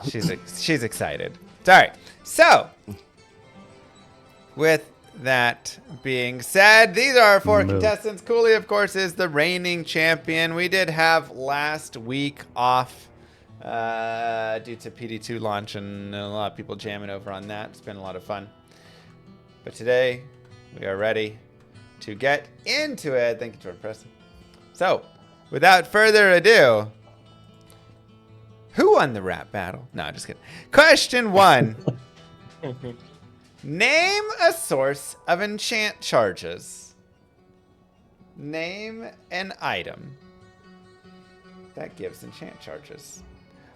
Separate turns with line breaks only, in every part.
She's excited. All right. So, with that being said, these are our 4 contestants. Cooley, of course, is the reigning champion. We did have last week off due to PD2 launch and a lot of people jamming over on that. It's been a lot of fun. But today, we are ready to get into it. Thank you, Jordan Preston. So, without further ado, who won the rap battle? No, just kidding. Question 1. Name a source of enchant charges. Name an item that gives enchant charges.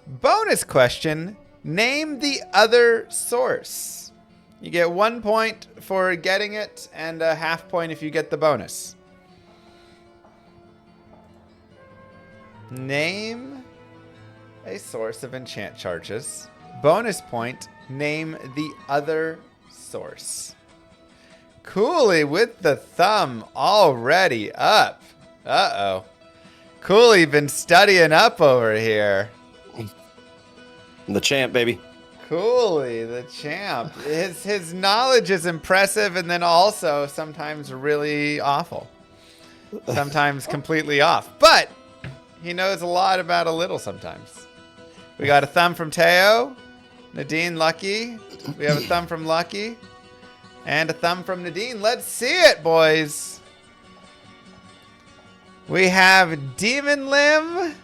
Bonus question. Name the other source. You get 1 point for getting it and a half point if you get the bonus. Name a source of enchant charges. Bonus point. Name the other source. Cooley with the thumb already up. Uh-oh. Cooley been studying up over here.
The champ, baby.
Cooley, the champ. His knowledge is impressive and then also sometimes really awful. Sometimes completely off. But he knows a lot about a little sometimes. We got a thumb from Teo. Nadine, Lucky. We have a thumb from Lucky. And a thumb from Nadine. Let's see it, boys. We have Demon Limb.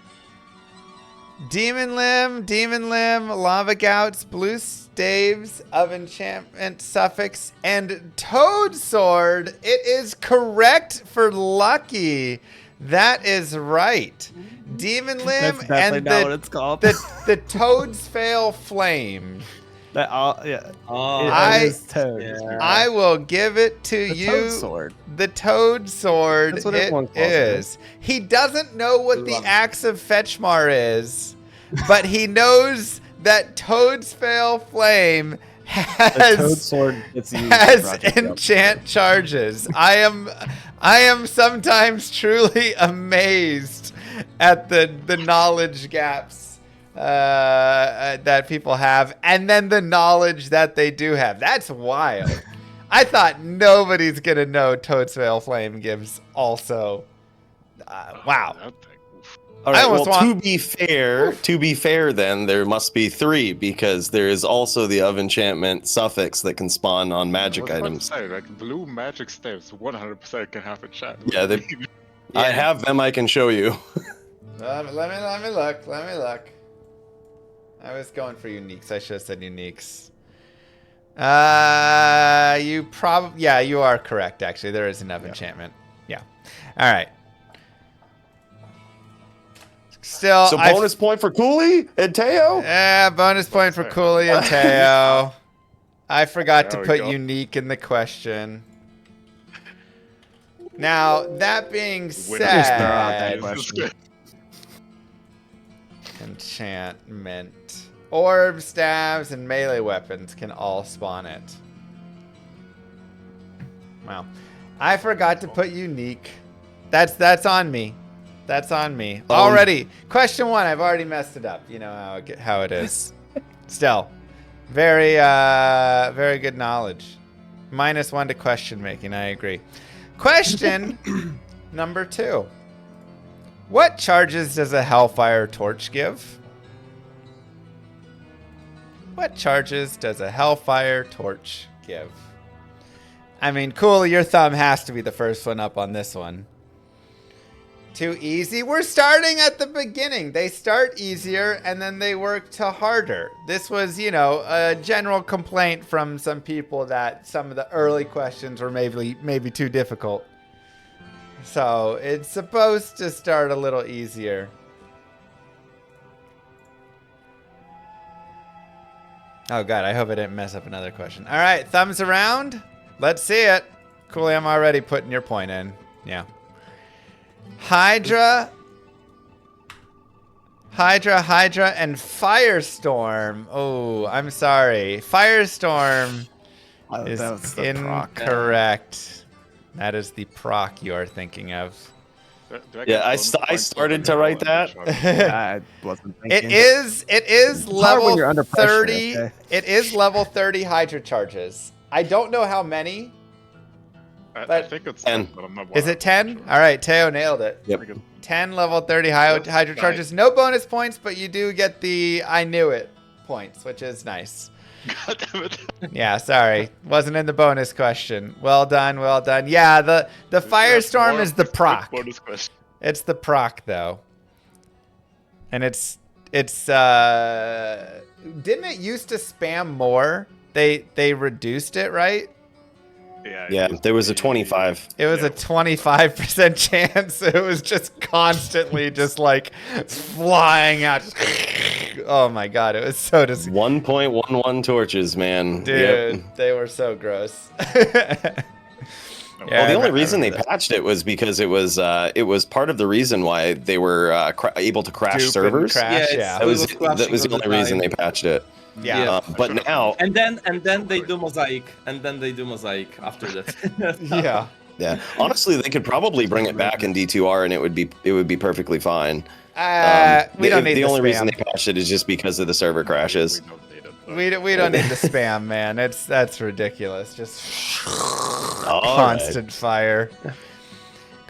Demon Limb, Lava Gouts, Blue Staves of Enchantment Suffix, and Toad Sword. It is correct for Lucky. That is right. Demon Limb and
not what it's called.
the Toad's Fail Flame.
That yeah.
I-
It is Toad.
Yeah.
I will give it to
The
you.
Toad Sword.
The Toad Sword.
That's what
it
everyone calls it.
is. He doesn't know what the Axe of Fetchmar is, but he knows that Toad's Fail Flame
The Toad
has
Sword gets used in
has
Project
enchant charges. I am sometimes truly amazed at the knowledge gaps that people have, and then the knowledge that they do have. That's wild. I thought nobody's gonna know Toad's Veil Flame gives also. Wow.
All
I
right.
almost
Well,
want-
to be fair, then there must be 3 because there is also the of enchantment suffix that can spawn on magic items.
Say, like blue magic staves, 100% can have a chat.
Yeah, I have them. I can show you.
Let me look. I was going for uniques. I should have said uniques. You are correct. Actually, there is enough enchantment. Yeah. All right. Still,
So bonus point for Cooley and Teo.
Yeah, bonus point for Cooley and Teo. I forgot to
There we
put
go.
unique in the question. Now, that being
Just throw out that
said,
question.
enchantment. Orb, stabs, and melee weapons can all spawn it. Wow. I forgot to put unique. That's on me. That's on me. Already. Question 1, I've already messed it up. You know how it is. Still. Very very good knowledge. -1 to question making, I agree. Question number 2. What charges does a Hellfire Torch give? What charges does a Hellfire Torch give? I mean, cool, your thumb has to be the first one up on this one. Too easy? We're starting at the beginning. They start easier and then they work to harder. This was, a general complaint from some people that some of the early questions were maybe too difficult. So it's supposed to start a little easier. Oh god, I hope I didn't mess up another question. All right, thumbs around. Let's see it. Coolly, I'm already putting your point in. Yeah. Hydra, and Firestorm. Oh, I'm sorry. Firestorm is
That was the proc.
incorrect. That is the proc you are thinking of.
Do I
Yeah,
get bonus
I
points for
started to
having
write
all
that.
charges?
I wasn't
It
thinking.
is
hard when
level
you're under pressure,
30.
okay?
It is level 30 Hydra charges. I don't know how many.
I
But-
think it's
10.
10, but I'm not
Is it
100%
10?
sure.
All right, Teo nailed it.
Yep.
I think
10 level 30
Yes,
Hydra
nice.
charges. No bonus points, but you do get the I knew it points, which is nice.
God damn it.
Yeah, sorry. Wasn't in the bonus question. Well done, well done. Yeah, the Firestorm
More
is the
specific
proc.
Bonus question.
It's the proc though. And it's didn't it used to spam more? They reduced it, right?
Yeah,
Yeah,
used
there
to
was a
be-
25.
It was
yeah,
a 25% chance. It was just constantly just like flying out. Oh my god, it was so dis
1.11 torches, man.
Dude,
Yep.
they were so gross.
No,
Yeah,
Well, the
I
only
re- I
reason they
remember that.
patched it was because it was part of the reason why they were able to crash
Dupe and
servers.
crash,
Yeah,
yeah.
That was
crashing
the
all the
only reason
time.
they patched it.
Yeah.
Yeah.
But now,
And then they do mosaic, after that.
Yeah.
yeah, honestly, they could probably bring it back in D2R, and it would be perfectly fine.
We don't need
the
the
only reason they
spam.
patched it is just because of the server crashes.
We don't need it. but-
We don't need the spam, man. That's ridiculous. Just
All
constant fire.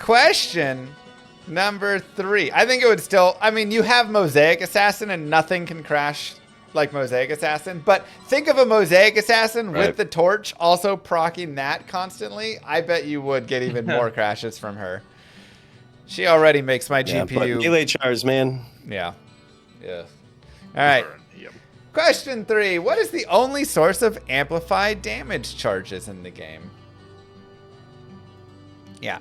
Question number 3. I think it would still. I mean, you have Mosaic Assassin, and nothing can crash like Mosaic Assassin. But think of a Mosaic Assassin
Right.
with the torch, also proccing that constantly. I bet you would get even more crashes from her. She already makes my
Yeah, but
GPU.
melee chars, man.
Yeah. Yeah. All right.
Burn, yep.
Question 3. What is the only source of amplified damage charges in the game? Yeah.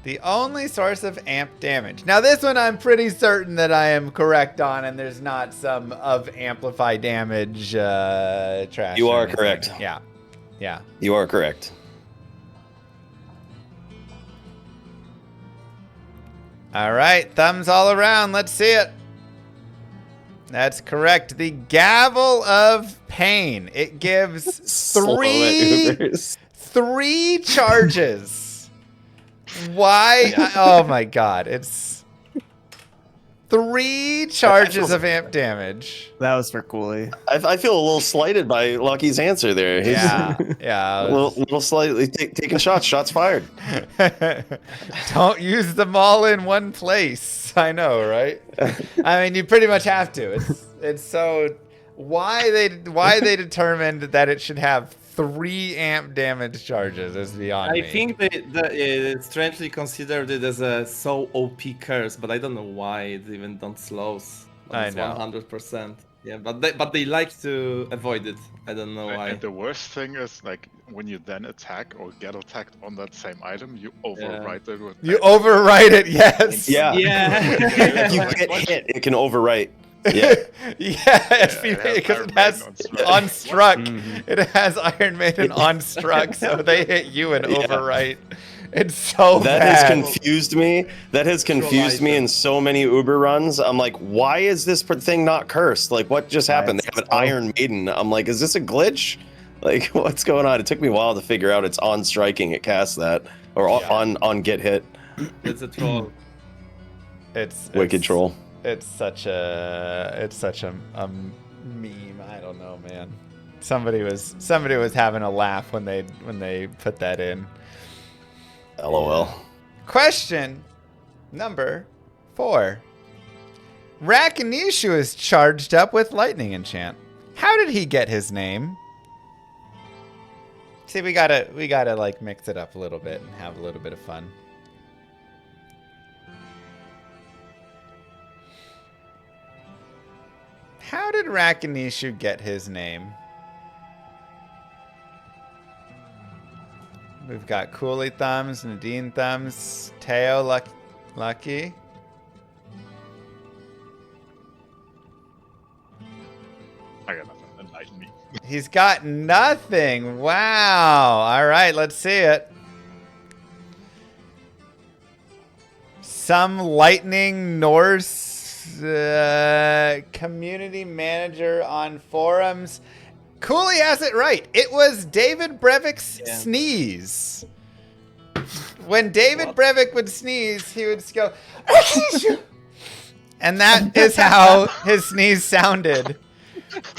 The only source of amp damage. Now, this one I'm pretty certain that I am correct on, and there's not some of amplified damage trash.
You
or
are
anything.
correct.
Yeah.
You are correct.
All right. Thumbs all around. Let's see it. That's correct. The Gavel of Pain. It gives
Slow it, Ubers.
3 charges. Why? Oh my god. It's 3 charges of amp damage.
That was for Cooley.
I feel a little slighted by Lucky's answer there. He's
Yeah.
a little slightly taking shots. Shots fired.
Don't use them all in one place. I know, right? I mean, you pretty much have to. It's so why they determined that it should have 3 amp damage charges is beyond
I
me.
think they strangely considered it as a so OP curse, but I don't know why it even don't slows. But
I
it's
know.
100%. Yeah, but they like to avoid it. I don't know why.
And the worst thing is, like, when you then attack or get attacked on that same item, you overwrite it with.
You overwrite it, yes.
Yeah.
Yeah.
If you get hit, it can overwrite. Yeah.
Because it has on struck. It has Iron Maiden on struck, so they hit you and
Yeah.
overwrite. It's so
That
bad.
has confused me. That has confused me in so many Uber runs. I'm like, why is this thing not cursed? Like, what just happened? They have an Iron Maiden. I'm like, is this a glitch? Like, what's going on? It took me a while to figure out it's on striking. It casts that, or on get hit.
It's a troll.
It's
Wicked troll.
It's such a meme. I don't know, man. Somebody was having a laugh when they put that in.
LOL.
Question number 4. Rakanishu is charged up with lightning enchant. How did he get his name? See, we gotta like mix it up a little bit and have a little bit of fun. How did Rakanishu get his name? We've got Cooley Thumbs, Nadine Thumbs, Teo Lucky.
I got nothing. Enlighten me.
He's got nothing. Wow. All right, let's see it. Some lightning Norse community manager on forums. Cooley has it right. It was David Brevik's
Yeah.
sneeze when David
What?
Brevik would sneeze, he would just go, and that is how his sneeze sounded.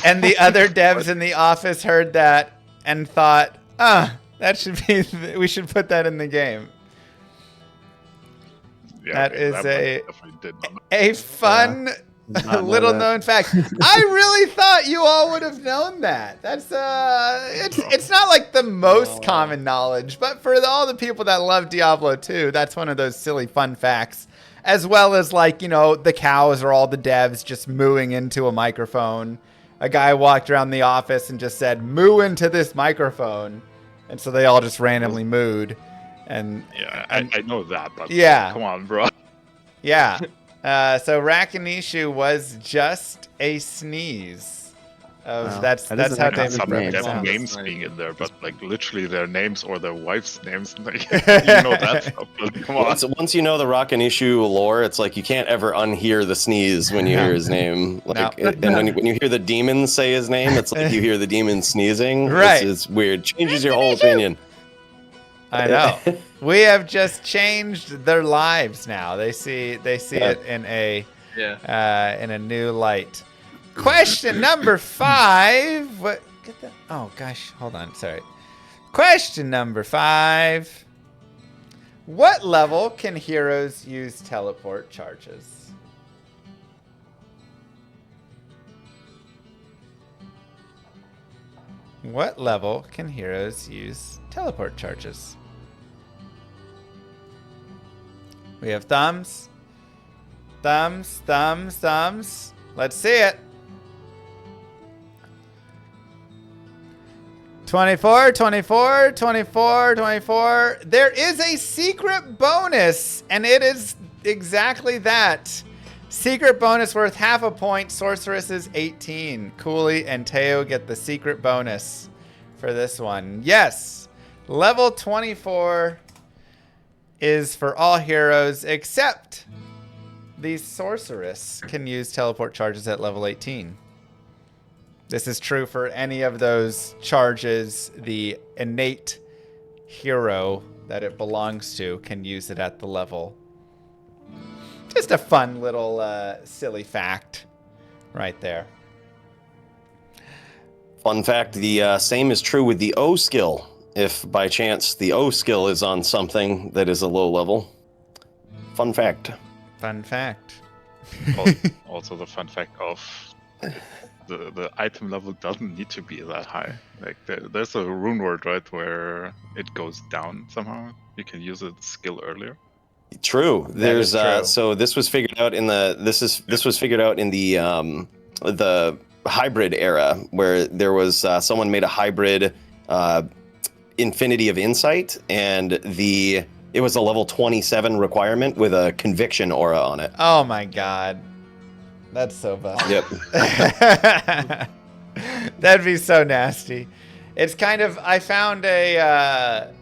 And the other devs in the office heard that and thought, that should be, we should put that in the game.
Yeah,
That
okay,
is
one definitely did not.
a fun
Did not know
little
that.
known fact. I really thought you all would have known that. That's it's not like the most common knowledge, but for all the people that love Diablo 2, that's one of those silly fun facts. As well as like, you know, the cows are all the devs just mooing into a microphone. A guy walked around the office and just said, "Moo into this microphone." And so they all just randomly mooed. And
Yeah, I know that, but
Yeah.
come on, bro.
yeah. So Rakinishu was just a sneeze.
Wow.
That's
That is
how
an
David
Some
name.
Brevik
dev
sounds.
names
Nice.
being in there, but like literally their names or their wife's names. Like, you know that stuff. But come on.
Once you know the Rockanishu lore, it's like you can't ever unhear the sneeze when you hear his name. Like,
No.
and when you hear the demon say his name, it's like you hear the demon sneezing.
Right.
It's weird. Changes your whole opinion.
I know. We have just changed their lives now. They see it in a in a new light. Question number 5. What? Get that? Oh gosh, hold on. Sorry. Question number 5. What level can heroes use teleport charges? What level can heroes use teleport charges? We have thumbs. Thumbs, thumbs, thumbs. Let's see it. 24, 24, 24, 24. There is a secret bonus, and it is exactly that. Secret bonus worth half a point. Sorceress is 18. Cooley and Teo get the secret bonus for this one. Yes, level 24 is for all heroes except the sorceress can use teleport charges at level 18. This is true for any of those charges. The innate hero that it belongs to can use it at the level. Just a fun little silly fact right there.
Fun fact, the same is true with the O skill. If by chance the O skill is on something that is a low level. Fun fact.
Fun fact.
Also, the fun fact of the item level doesn't need to be that high. Like there's a rune word, right, where it goes down somehow. You can use a skill earlier.
True. There's
is true.
so this was figured out in this was figured out in the hybrid era where there was someone made a hybrid Infinity of Insight, and it was a level 27 requirement with a conviction aura on it.
Oh my god. That's so busted.
Yep.
That'd be so nasty. It's kind of, I found a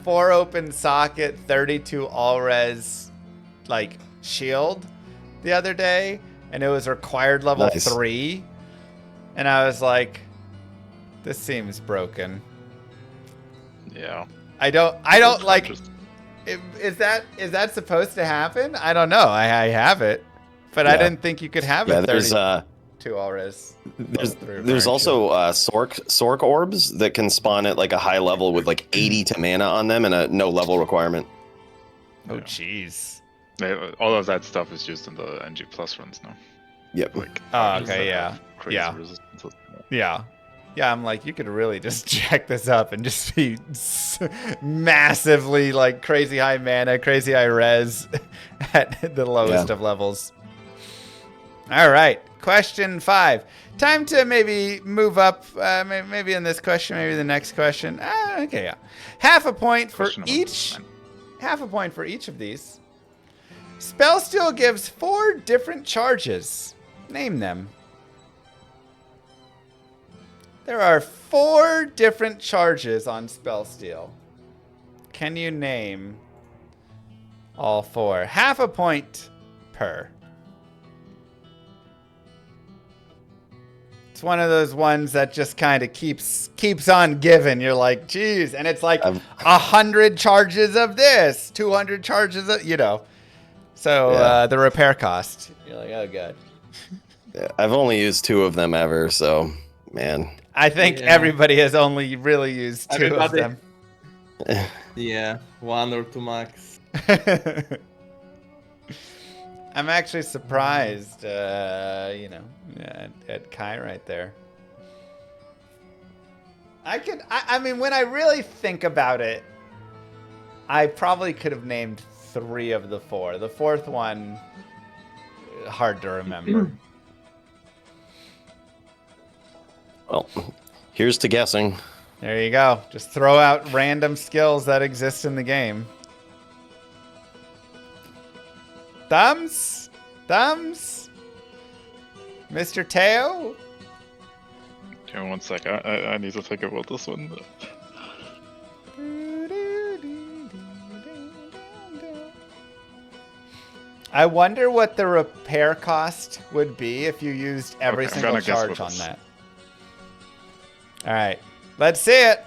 4 open socket 32 all res like shield the other day, and it was required level
Nice.
3, and I was like, this seems broken.
Yeah.
I don't like. Is that supposed to happen? I don't know. I have it, but I
Yeah.
didn't think you could have
Yeah,
it.
there's
32 all res.
there's also Sork orbs that can spawn at like a high level with like 80 to mana on them and a no level requirement.
Oh jeez.
All of that stuff is used in the NG Plus runs now.
Yep.
Like,
Oh,
charges
okay,
that
yeah.
have crazy
Yeah.
resistances.
Yeah. Yeah, I'm like, you could really just check this up and just be massively like crazy high mana, crazy high res at the lowest of levels. All right, question 5. Time to maybe move up, maybe in this question, maybe the next question. Okay, yeah. Half a point for
Question number
each.
9.
Half a point for each of these. Spellsteel gives 4 different charges. Name them. There are 4 different charges on Spellsteel. Can you name all 4? Half a point per. It's one of those ones that just kind of keeps on giving. You're like, geez, and it's like 100 charges of this, 200 charges of, you know. So the repair cost, you're like, oh god.
Yeah, I've only used 2 of them ever, so man.
I think everybody has only really used 2 of them.
Yeah, 1 or 2 max.
I'm actually surprised, you know, at Kai right there. I mean, when I really think about it, I probably could have named 3 of the 4. The 4th one, hard to remember.
Well, here's to guessing.
There you go. Just throw out random skills that exist in the game. Thumbs? Thumbs? Mr. Teo?
Okay, 1 sec. I need to think about this one.
I wonder what the repair cost would be if you used every single charge on that. All right, let's see it.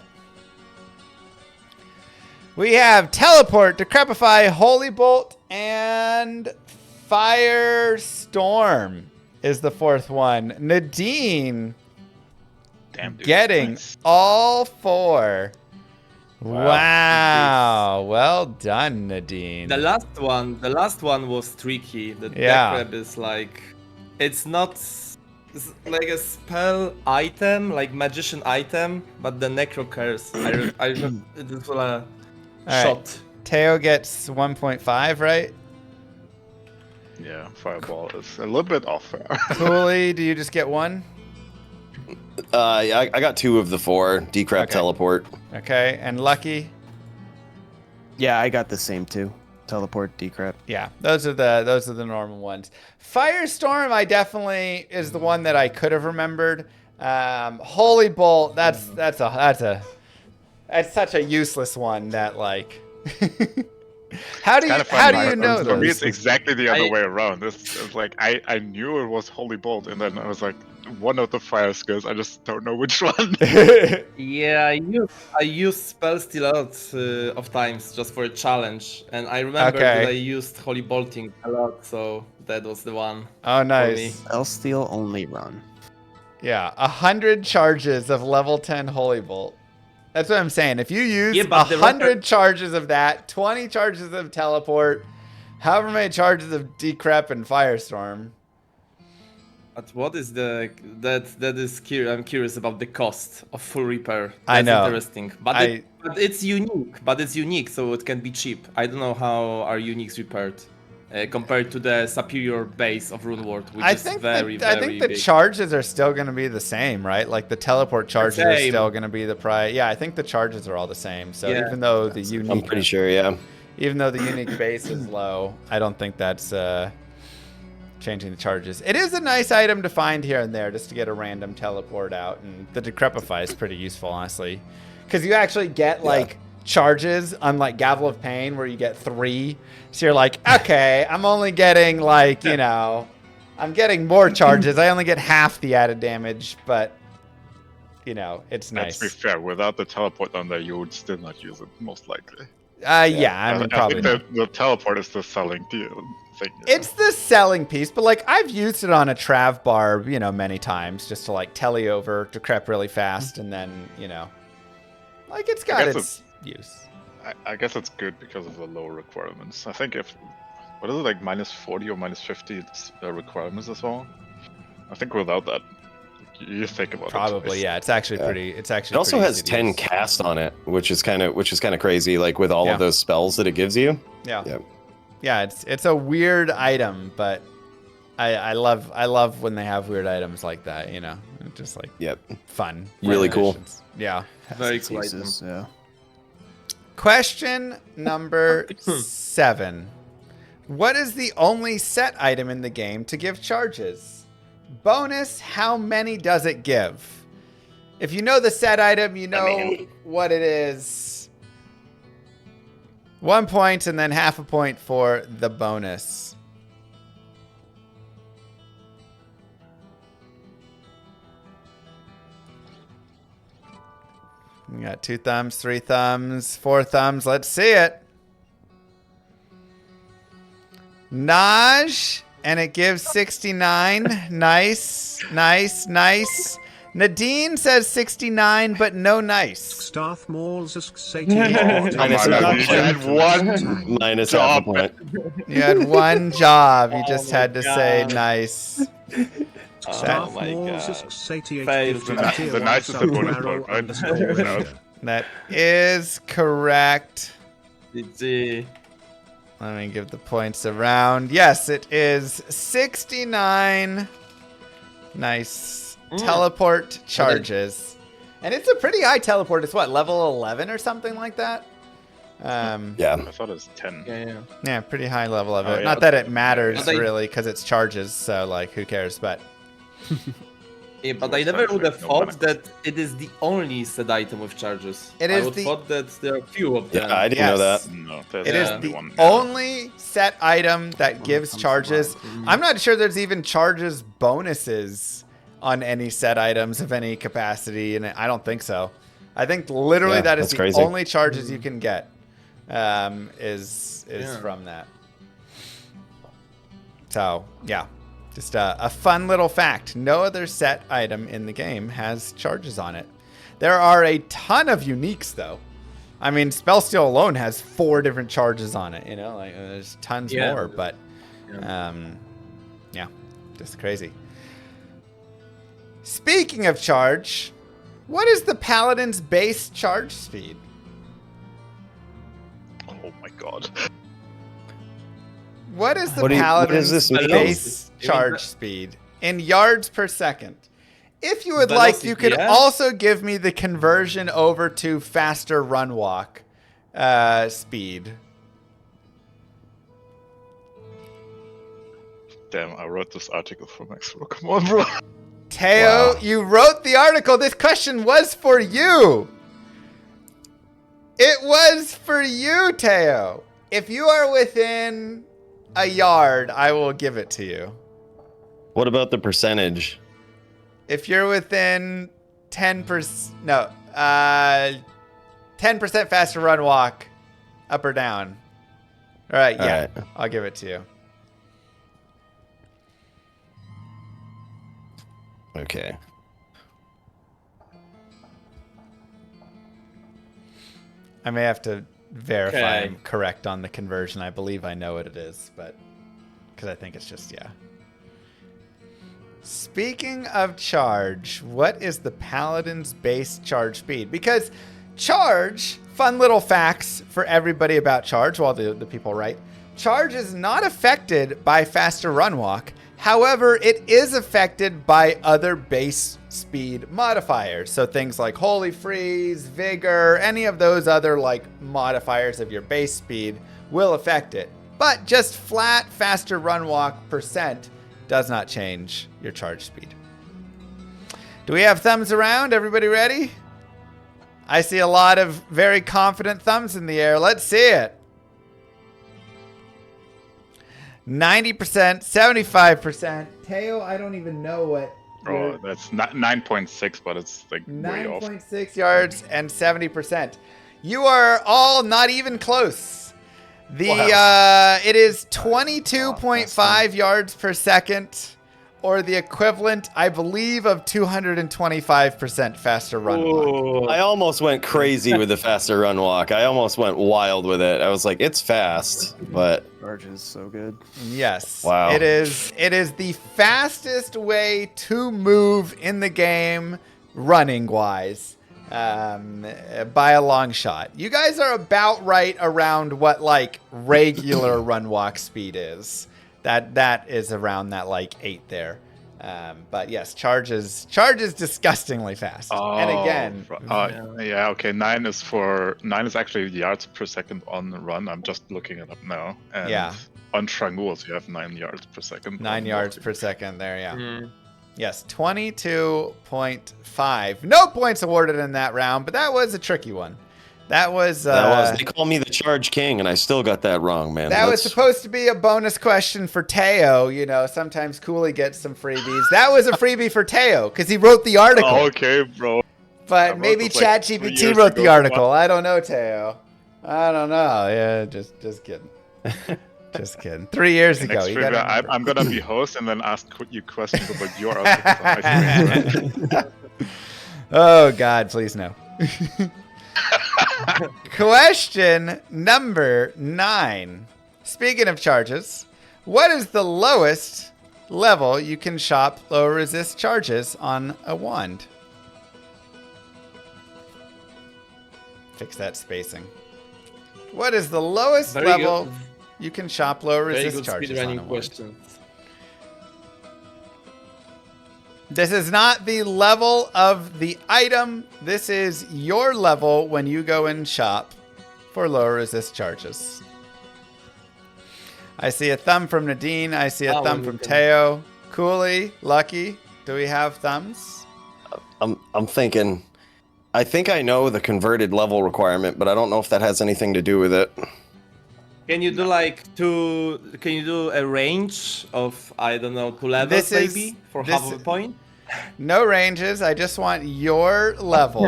We have Teleport, Decrepify, Holy Bolt, and Firestorm is the 4th one. Nadine
Damn, dude,
getting
nice.
all 4. Wow. Well done, Nadine.
The last one was tricky. The
Yeah.
Decrep is like, it's not it's like a spell item, like magician item, but the Necro Curse. I it was a
right.
shot.
Teo gets 1.5, right?
Yeah, Fireball is a little bit off.
Cooley, do you just get 1?
I got 2 of the 4. Decrep,
Okay.
Teleport.
Okay, and Lucky?
Yeah, I got the same 2. Teleport, decrep.
Yeah, those are the normal ones. Firestorm, I definitely is the one that I could have remembered. Holy Bolt, that's such a useless one that like. how do you know
For me,
those?
it's exactly the other way around. It's like I knew it was Holy Bolt, and then I was like, one of the fire skills. I just don't know which one.
Yeah, I used spell steal a lot of times just for a challenge, and I remember that I used Holy Bolting a lot, so that was the one.
Oh, nice.
Spell steal only run.
Yeah, 100 charges of level 10 Holy Bolt. That's what I'm saying. If you use 100 charges of that, 20 charges of Teleport, however many charges of Decrep and Firestorm.
But what is that is curious. I'm curious about the cost of full repair. That's
I know.
Interesting, but it's unique. But it's unique, so it can be cheap. I don't know how are uniques repaired compared to the superior base of Rune World, which is very
I think the
big.
charges are still going to be the same, right? Like the teleport charges are still going to be the price. Yeah, I think the charges are all the same. So even though the unique,
I'm pretty sure, yeah.
Even though the unique base is low, I don't think that's changing the charges. It is a nice item to find here and there just to get a random teleport out, and the Decrepify is pretty useful, honestly, because you actually get like charges, unlike Gavel of Pain where you get 3. So you're like, okay, I'm only getting like, you know, I'm getting more charges. I only get half the added damage, but you know, it's nice.
Let's be fair, without the teleport on there, you would still not use it, most likely.
Yeah, I mean, probably
I think the teleport is the selling deal thing.
It's the selling piece, but like I've used it on a Trav bar, you know, many times just to like telly over Decrep really fast, and then, you know, like it's got its use.
I guess it's good because of the low requirements. I think what is it, like -40 or -50 requirements as well? I think without that, you think about
Probably,
it.
yeah. It's actually pretty. It's actually.
It also
pretty
has
easy to
10
use.
cast on it, which is kind of crazy. Like with all of those spells that it gives you.
Yeah.
Yeah.
Yeah. It's a weird item, but I love when they have weird items like that. You know, it's just like fun.
Really cool.
Yeah.
Very cool item.
Yeah.
Question number 7. What is the only set item in the game to give charges? Bonus, how many does it give? If you know the set item, you know what it is. 1 point and then half a point for the bonus. We got 2 thumbs, 3 thumbs, 4 thumbs. Let's see it. Naj, and it gives 69. Nice, nice, nice. Nadine says 69, but no nice.
Minus
Minus
half a point.
You had 1 job. You just had to say nice.
Oh my god.
The nicest bonus point, right?
That is correct.
GG.
Let me give the points around. Yes, it is 69. Nice. Teleport charges. And it's a pretty high teleport. It's what, level 11 or something like that?
Yeah.
I thought it was 10.
Yeah, pretty high level of it.
Oh, yeah.
Not that it matters
But they-
really, because it's charges, so like, who cares? But
Yeah, but I never would have thought that it is the only set item with charges.
It
I
is
would
the-
thought that there are few of them.
Yeah, I didn't know
Yes.
that.
No, there's
it is
only
the
one.
only set item that gives charges. I'm not sure there's even charges bonuses on any set items of any capacity, and I don't think so. I think literally
Yeah,
that is
that's
the
crazy.
only charges you can get is from that. So yeah, just a fun little fact. No other set item in the game has charges on it. There are a ton of uniques though. I mean, Spellsteal alone has 4 different charges on it. You know, like there's tons more, but yeah, just crazy. Speaking of charge, what is the Paladin's base charge speed?
Oh my god.
What is the
What does
Paladin's
this mean?
base charge speed in yards per second? If you would like, you could also give me the conversion over to faster run walk speed.
Damn, I wrote this article for Max. Come on, bro.
Teo, you wrote the article. This question was for you. It was for you, Teo. If you are within a yard, I will give it to you.
What about the percentage?
If you're within 10%, no, 10% faster run walk, up or down. All right, yeah,
All right.
I'll give it to you.
Okay.
I may have to verify
Okay.
I'm correct on the conversion. I believe I know what it is, but because I think it's just, yeah. Speaking of charge, what is the Paladin's base charge speed? Because charge, fun little facts for everybody about charge while the people write. Charge is not affected by faster run walk. However, it is affected by other base speed modifiers. So things like Holy Freeze, Vigor, any of those other like modifiers of your base speed will affect it. But just flat faster run walk percent does not change your charge speed. Do we have thumbs around? Everybody ready? I see a lot of very confident thumbs in the air. Let's see it. 90%, 75%. Teo, I don't even know what.
Bro, that's not 9.6, but it's like way off.
9.6 yards and 70%. You are all not even close. It is 22.5 yards per second, or the equivalent, I believe, of 225% faster run walk.
I almost went crazy with the faster run walk. I almost went wild with it. I was like, it's fast, but
Charge is so good.
Yes.
Wow.
It is the fastest way to move in the game, running wise, by a long shot. You guys are about right around what like regular run walk speed is. That is around that like 8 there. But yes, charge is disgustingly fast. And again,
yeah, okay. 9 is actually yards per second on the run. I'm just looking it up now. And
Yeah.
on Trangules, you have 9 yards per second.
9
on
yards
walking.
per second there, yeah. Yes, 22.5. No points awarded in that round, but that was a tricky one. That was.
They call me the Charge King, and I still got that wrong, man.
That was supposed to be a bonus question for Teo. You know, sometimes Cooley gets some freebies. That was a freebie for Teo because he wrote the article.
Oh, okay, bro.
But
wrote
maybe
this, like, 3
ChatGPT
years
wrote
ago
the
for
article.
one.
I don't know, Teo. I don't know. Yeah, just kidding. Just kidding. 3 years ago.
Next
You gotta
trivia,
remember.
I'm gonna be host and then ask you questions about your articles on Ice Cream.
Oh, God, please no. Question number 9. Speaking of charges, what is the lowest level you can shop low resist charges on a wand? Fix that spacing. What is the lowest
Very
level
good.
you can shop low
Very
resist
good
charges on a
speedrunning
wand?
questions.
This is not the level of the item. This is your level when you go and shop for low resist charges. I see a thumb from Nadine. I see a thumb
when you
from
can-
Teo. Cooley, Lucky, do we have thumbs?
I'm thinking. I think I know the converted level requirement, but I don't know if that has anything to do with it.
Can you do like two? Can you do a range of, I don't know, 2 levels
This is-
maybe for
this-
half of a point?
No ranges. I just want your level.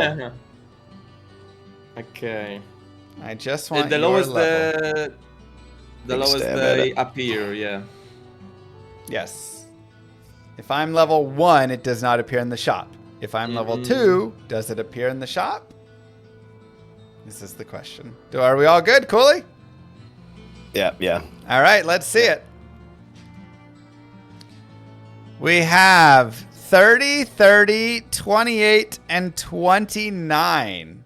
Okay.
I just want
The
your
lowest
level.
the
Take a
lowest
stab at
they
it.
appear, yeah.
Yes. If I'm level 1, it does not appear in the shop. If I'm level 2, does it appear in the shop? This is the question. Are we all good, Cooley?
Yeah.
All right, let's see it. We have 30, 30, 28, and 29.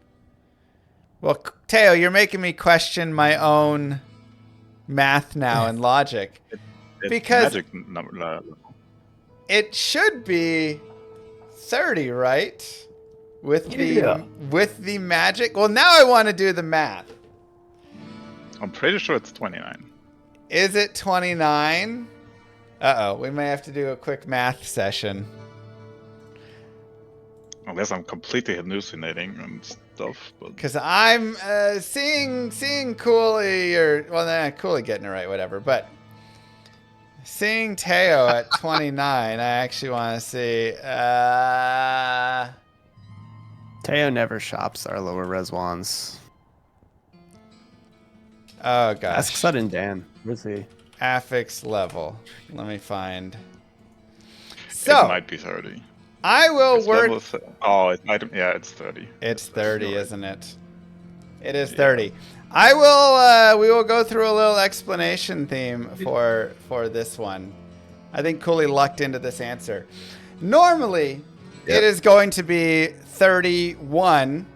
Well, Teo, you're making me question my own math now and logic.
It's
Because-
magic number.
It should be 30, right? With
Yeah.
the magic. Well, now I want to do the math.
I'm pretty sure it's 29.
Is it 29? Uh-oh, we may have to do a quick math session.
Unless I'm completely hallucinating and stuff. But
Because I'm seeing Cooley, Cooley getting it right, whatever. But seeing Teo at 29, I actually want to see.
Teo never shops our lower res wands.
Oh,
Ask
gosh.
Sudden Dan. Where's he?
Affix level. Let me find.
it
So,
might be 30.
I will
It's
work.
level oh, it might. Yeah, it's 30.
It's 30,
You're right.
isn't it? It is 30. I will. We will go through a little explanation theme for this one. I think Cooley lucked into this answer. Normally, it is going to be 31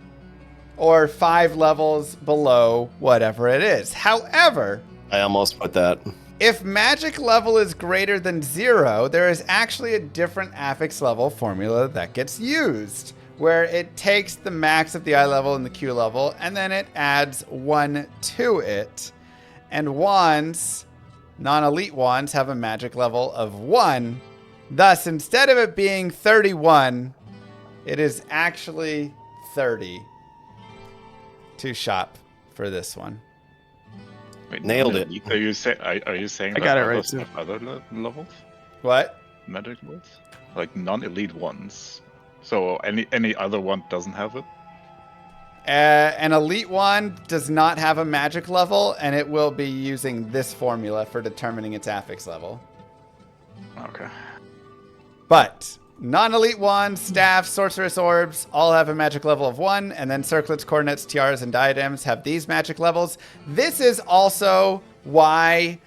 or 5 levels below whatever it is. However,
I almost put that.
if magic level is greater than 0, there is actually a different affix level formula that gets used, where it takes the max of the I level and the Q level, and then it adds 1 to it. And wands, non-elite wands, have a magic level of 1. Thus, instead of it being 31, it is actually 30 to shop for this one.
Wait,
Nailed it.
Are you saying? Are you saying?
I got
that
it right,
others
too.
have other levels?
What?
Magic levels? Like non-elite ones. So any other one doesn't have it?
An elite wand does not have a magic level, and it will be using this formula for determining its affix level.
Okay.
But non-elite wands, staffs, sorceress orbs all have a magic level of 1, and then circlets, coordinates, tiaras, and diadems have these magic levels. This is also why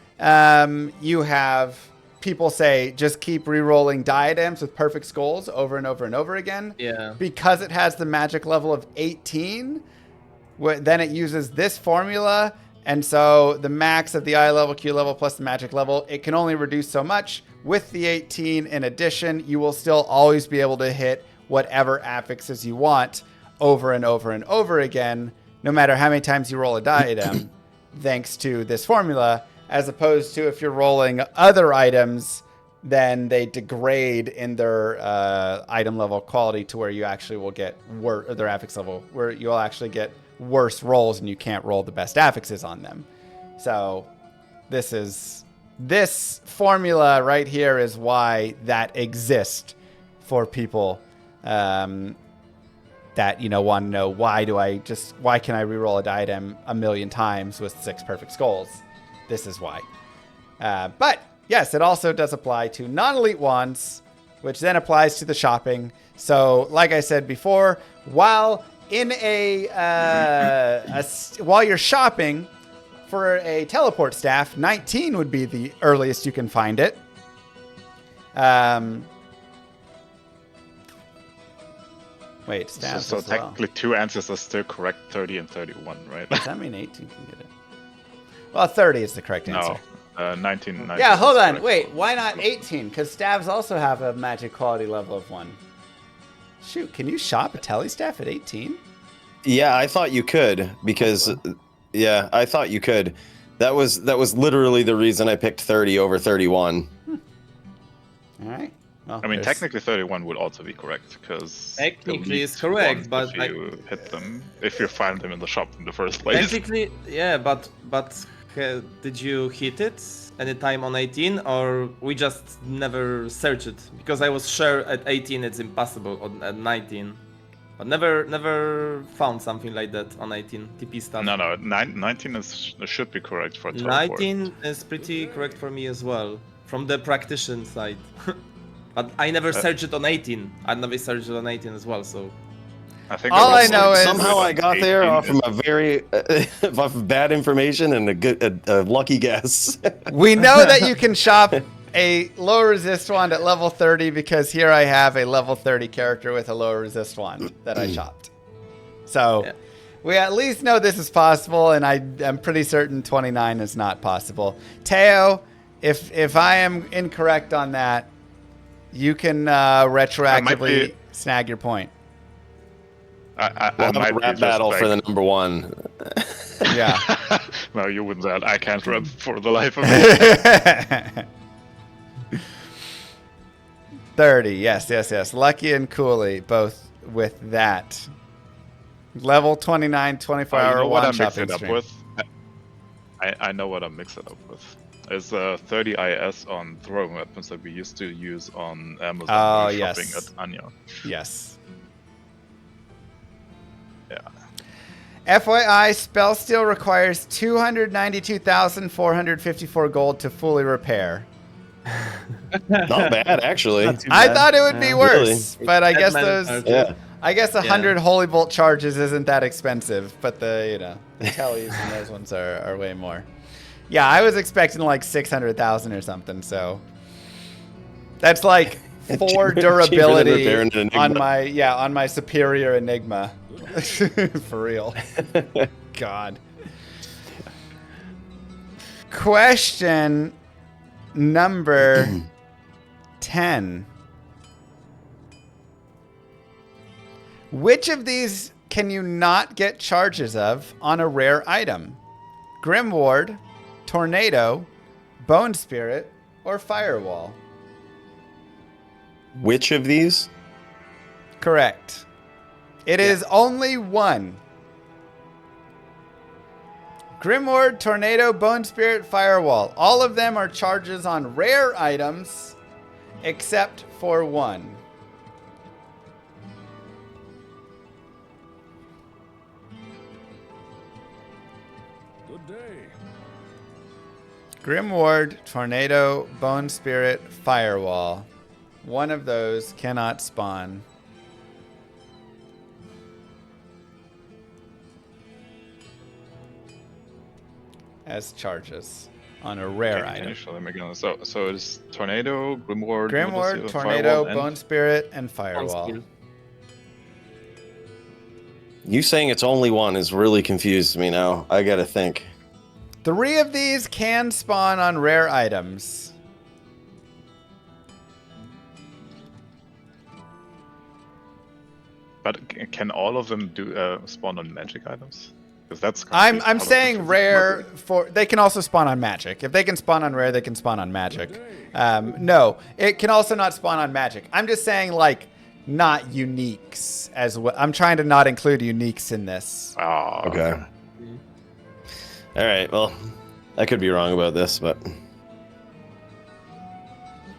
you have people say just keep re-rolling diadems with perfect skulls over and over and over again.
Yeah.
Because it has the magic level of 18, then it uses this formula, and so the max of the I level, Q level, plus the magic level, it can only reduce so much. With the 18 in addition, you will still always be able to hit whatever affixes you want over and over and over again, no matter how many times you roll a diadem, thanks to this formula, as opposed to if you're rolling other items, then they degrade in their item level quality to where you actually will get their affix level, where you'll actually get worse rolls and you can't roll the best affixes on them. So this formula right here is why that exists for people that, want to know why can I reroll a diadem a million times with 6 perfect skulls? This is why. But yes, it also does apply to non-elite wands, which then applies to the shopping. So, like I said before, while in while you're shopping for a teleport staff, 19 would be the earliest you can find it. Wait, staffs
So
as well.
technically 2 answers are still correct, 30 and 31, right?
Does that mean 18 can get it? Well, 30 is the correct answer.
No, 19.
Yeah, hold
is
on.
correct.
Wait, why not 18? Because staves also have a magic quality level of 1. Shoot, can you shop a telestaff at 18?
Yeah, I thought you could because, yeah, I thought you could. That was literally the reason I picked 30 over 31.
All right. Well,
I mean, technically 31 would also be correct because
Technically it's correct, but
if you hit them, if you find them in the shop in the first place.
technically, yeah, but did you hit it anytime on 18, or we just never searched it? Because I was sure at 18 it's impossible, or at 19, but never found something like that on 18 TP stuff.
No, 19 should be correct for teleport.
19 is pretty correct for me as well, from the practitioner side. But I never searched it on 18. I never searched it on 18 as well, so.
I think
All I know is
somehow I got there
18
off of a very off of bad information and a lucky guess.
we know that you can shop a low resist wand at level 30 because here I have a level 30 character with a low resist wand that I shopped. So
Yeah.
we at least know this is possible, and I'm pretty certain 29 is not possible. Teo, if I am incorrect on that, you can retroactively snag your point.
I
We'll have
might
a
be
rap
just
battle
like,
for the number 1.
Yeah.
No, you wouldn't that. I can't run for the life of me.
30, yes. Lucky and Cooley, both with that. Level 29, 24-hour
You know what
one
I'm
shopping
mixing up
stream.
with? I know what I'm mixing up with. It's 30 IS on throwing weapons that we used to use on Amazon
Oh,
when we were shopping
yes.
at Anya.
Yes.
Yeah.
FYI, Spellsteel requires 292,454 gold to fully repair.
Not bad, actually.
Not too
I
bad.
thought it would be
Yeah.
worse, but I guess
Dead man
those...
charges.
Yeah.
I guess 100 Holy Bolt charges isn't that expensive, but the tellies and those ones are way more. Yeah, I was expecting like 600,000 or something, so that's like 4
Cheaper than
durability
repairing an Enigma.
on my superior Enigma. For real. God. Question number 10. Which of these can you not get charges of on a rare item? Grim Ward, Tornado, Bone Spirit, or Firewall?
Which of these?
Correct. It is only one. Grim Ward, Tornado, Bone Spirit, Firewall. All of them are charges on rare items, except for one. Grim Ward, Tornado, Bone Spirit, Firewall. One of those cannot spawn. As charges on a rare
Can you
item.
show them again? So it's Tornado, Grimward,
Grim
what was
Ward,
it?
Tornado,
Firewall, and-
Bone Spirit, and Firewall.
Skill.
You saying it's only one has really confused me now. I gotta think.
3 of these can spawn on rare items.
But can all of them do spawn on magic items? Because that's. confusing.
I'm
How does
saying
it
rare
work?
for they can also spawn on magic. If they can spawn on rare, they can spawn on magic. No, it can also not spawn on magic. I'm just saying like not uniques as well. I'm trying to not include uniques in this.
Oh,
Okay. All right. Well, I could be wrong about this, but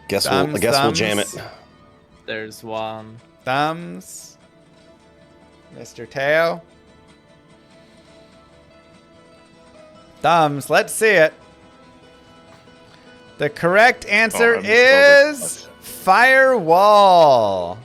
guess we'll jam it.
There's one.
Thumbs. Mr. Teo. Thumbs. Let's see it. The correct answer
I misspelled it.
is Firewall.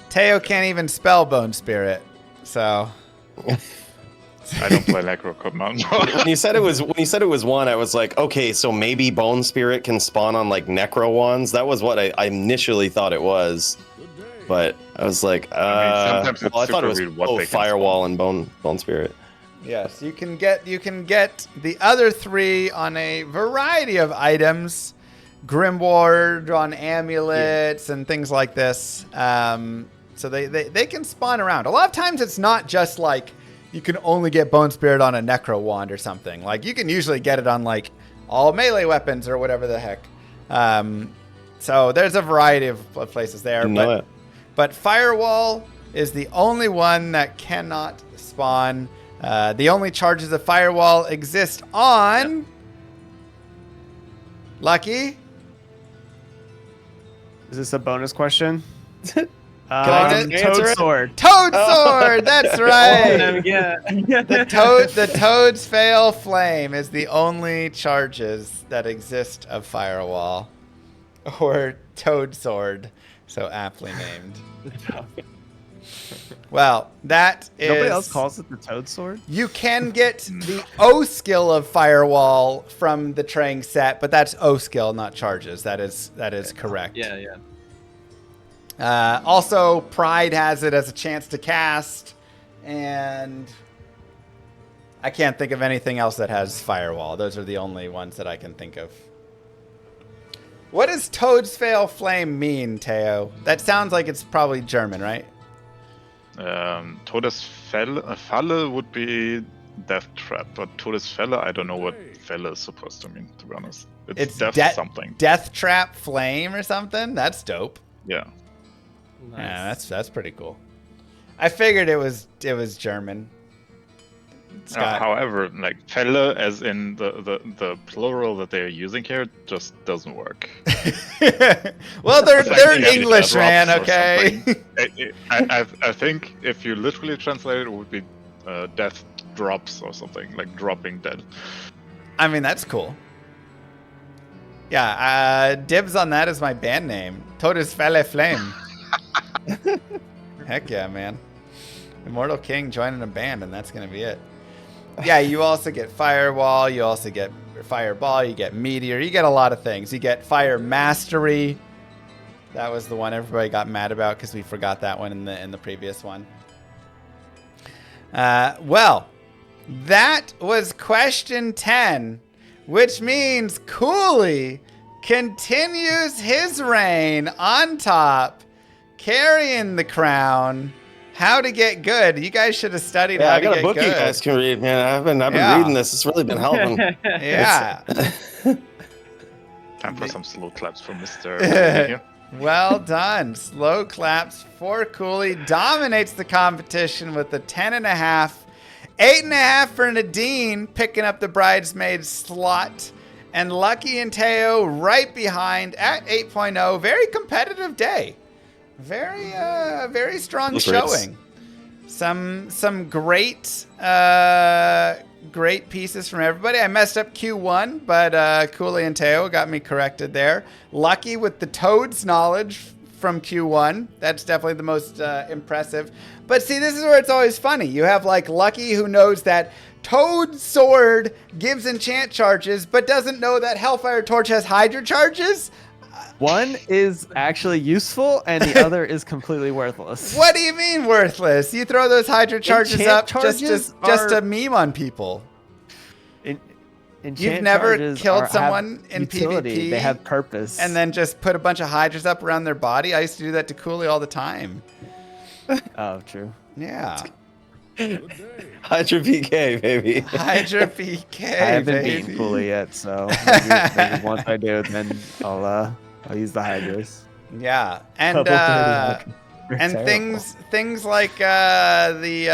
Teo can't even spell Bone Spirit, so.
I don't play Necro Command.
When you said it was one, I was like, okay, so maybe Bone Spirit can spawn on like Necro wands. That was what I initially thought it was, but I was like,
sometimes it's
I thought it was
super weird what they can
Firewall and Bone Spirit.
Yes, you can get the other three on a variety of items, Grimward on amulets and things like this. So they can spawn around. A lot of times it's not just like you can only get Bone Spirit on a Necro wand or something. Like you can usually get it on like all melee weapons or whatever the heck. So there's a variety of places there. But Firewall is the only one that cannot spawn. The only charges of Firewall exist on... Lucky?
Is this a bonus question?
Answer
Toad Sword.
Toad Sword! That's right!
Yeah.
The Toad's Fail Flame is the only charges that exist of Firewall. Or Toad Sword, so aptly named. Well, that is...
Nobody else calls it the Toad Sword?
You can get the O skill of Firewall from the Trang set, but that's O skill, not charges. That is correct.
Yeah.
Also, Pride has it as a chance to cast, and I can't think of anything else that has Firewall. Those are the only ones that I can think of. What does Toad's Fail Flame mean, Teo? That sounds like it's probably German, right?
Todesfalle would be death trap, but Todesfalle, I don't know what Felle is supposed to mean, to be honest. It's death something.
Death trap flame or something? That's dope.
Yeah.
Nice.
Yeah, that's pretty cool. I figured it was German.
However, like Felle, as in the plural that they're using here, just doesn't work.
Well, they're
like
English, man. Okay.
I think if you literally translate it, it would be death drops or something, like dropping dead.
I mean, that's cool. Yeah, dibs on that is my band name. Todesfalle Flame. Heck yeah, man. Immortal King joining a band, and that's going to be it. Yeah, you also get Firewall, you also get Fireball, you get Meteor, you get a lot of things. You get Fire Mastery. That was the one everybody got mad about because we forgot that one in the previous one. Well, that was question 10, which means Cooley continues his reign on top, carrying the crown. How to get good. You guys should have studied how to get good.
I got a book you guys can read, man. I've been reading this. It's really been helping.
Yeah.
Time for some slow claps for Mr.
Well done. Slow claps for Cooley. Dominates the competition with the 10.5. 8.5 for Nadine, picking up the bridesmaid slot. And Lucky and Teo right behind at 8.0. Very competitive day. Very strong showing. Some great pieces from everybody. I messed up Q1, but Cooley and Teo got me corrected there. Lucky with the Toad's knowledge from Q1. That's definitely the most impressive. But see, this is where it's always funny. You have like Lucky who knows that Toad Sword gives enchant charges, but doesn't know that Hellfire Torch has Hydra charges.
One is actually useful, and the other is completely worthless.
What do you mean worthless? You throw those Hydra charges up just to meme on people. You've never killed someone in PvP.
They have purpose.
And then just put a bunch of Hydras up around their body. I used to do that to Cooley all the time.
Oh, true.
Yeah.
Hydra PK, baby.
Hydra PK,
I haven't
baby.
beaten Cooley yet, so maybe once I do, then I'll use the Hydras.
Yeah, and things like the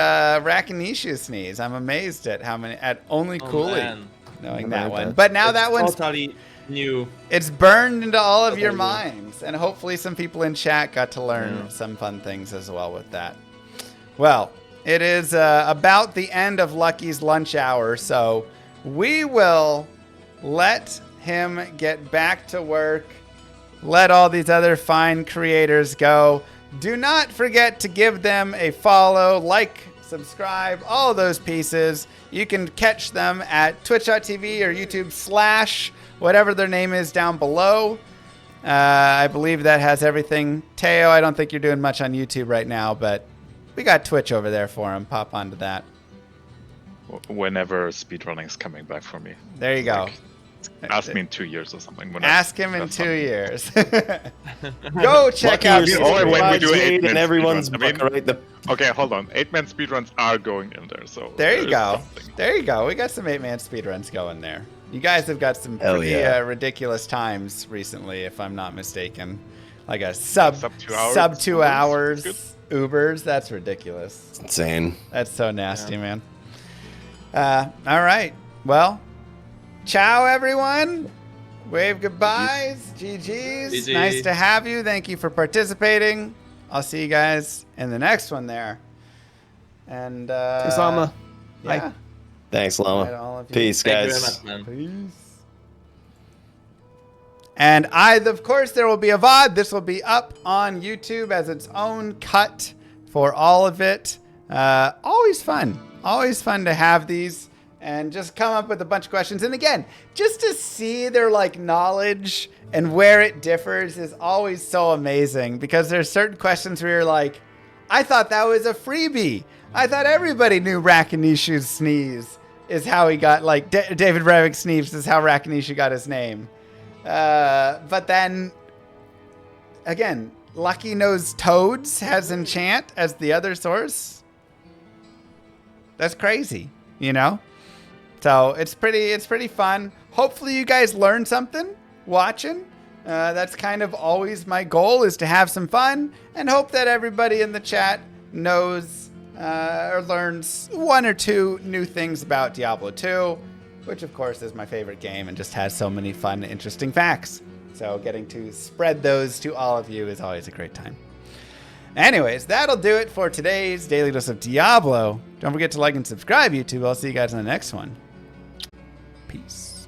Rakinishu sneeze. I'm amazed at how many only Cooley knowing that one. But now that one's
totally new.
It's burned into all of your minds, and hopefully some people in chat got to learn some fun things as well with that. Well, it is about the end of Lucky's lunch hour, so we will let him get back to work. Let all these other fine creators go. Do not forget to give them a follow, like, subscribe, all those pieces. You can catch them at twitch.tv or YouTube/ whatever their name is down below. I believe that has everything. Teo, I don't think you're doing much on YouTube right now, but we got Twitch over there for him. Pop onto that.
Whenever speedrunning is coming back for me.
There you go.
Ask me in 2 years or something.
Ask him in 2 years. Go check out.
When we do 8
and everyone's
right. Okay, hold on. 8-man speedruns are going in there, so
there you go. There you go. We got some 8-man speedruns going there. You guys have got some pretty ridiculous times recently, if I'm not mistaken. Like a sub 2 hours Ubers. That's ridiculous.
It's insane.
That's so nasty, man. All right. Well, ciao, everyone. Wave goodbyes. GG's.
GG.
Nice to have you. Thank you for participating. I'll see you guys in the next one there. And
Thanks, Llama.
yeah.
Bye.
Thanks,
Bye to
Llama.
all of you.
Peace,
Thank you
guys.
very much, man.
Peace. And of course, there will be a VOD. This will be up on YouTube as its own cut for all of it. Always fun. Always fun to have these and just come up with a bunch of questions. And again, just to see their like knowledge and where it differs is always so amazing, because there's certain questions where you're like, I thought that was a freebie. I thought everybody knew Rakanishu's sneeze is how he got, like, David Brevik sneeze is how Rakanishu got his name. But then, again, Lucky knows Toads has enchant as the other source. That's crazy, you know? So it's pretty fun. Hopefully you guys learned something watching. That's kind of always my goal, is to have some fun and hope that everybody in the chat knows or learns 1 or 2 new things about Diablo 2, which of course is my favorite game and just has so many fun, interesting facts. So getting to spread those to all of you is always a great time. Anyways, that'll do it for today's Daily Dose of Diablo. Don't forget to like and subscribe, YouTube. I'll see you guys in the next one. Peace.